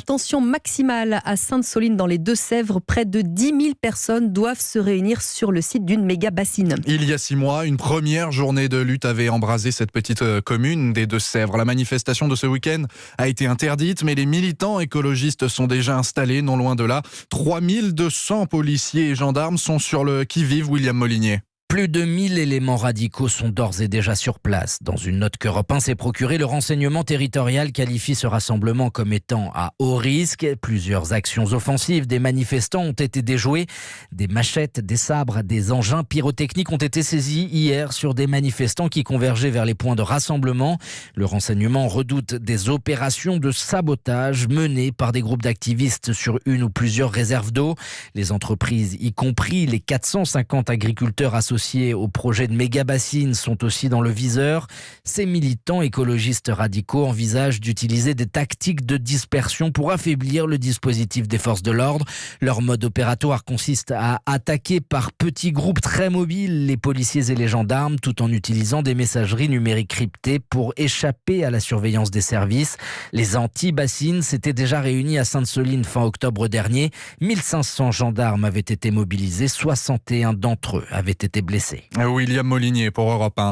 tension maximale à Sainte-Soline dans les Deux-Sèvres. Près de 10 000 personnes doivent se réunir sur le site d'une méga bassine. Il y a 6 mois, une première journée de lutte avait embrasé cette petite commune des Deux-Sèvres. La manifestation de ce week-end a été interdite, mais les militants écologistes sont déjà installés, non loin de là. 3200 policiers et gendarmes sont sur le qui-vive, William Molinier. Plus de 1000 éléments radicaux sont d'ores et déjà sur place. Dans une note qu'Europe 1 s'est procurée, le renseignement territorial qualifie ce rassemblement comme étant à haut risque. Plusieurs actions offensives des manifestants ont été déjouées. Des machettes, des sabres, des engins pyrotechniques ont été saisis hier sur des manifestants qui convergeaient vers les points de rassemblement. Le renseignement redoute des opérations de sabotage menées par des groupes d'activistes sur une ou plusieurs réserves d'eau. Les entreprises, y compris les 450 agriculteurs associés au projet de méga-bassines, sont aussi dans le viseur. Ces militants écologistes radicaux envisagent d'utiliser des tactiques de dispersion pour affaiblir le dispositif des forces de l'ordre. Leur mode opératoire consiste à attaquer par petits groupes très mobiles les policiers et les gendarmes, tout en utilisant des messageries numériques cryptées pour échapper à la surveillance des services. Les anti-bassines s'étaient déjà réunis à Sainte-Soline fin octobre dernier. 1500 gendarmes avaient été mobilisés, 61 d'entre eux avaient été blessés. William Molinier pour Europe 1.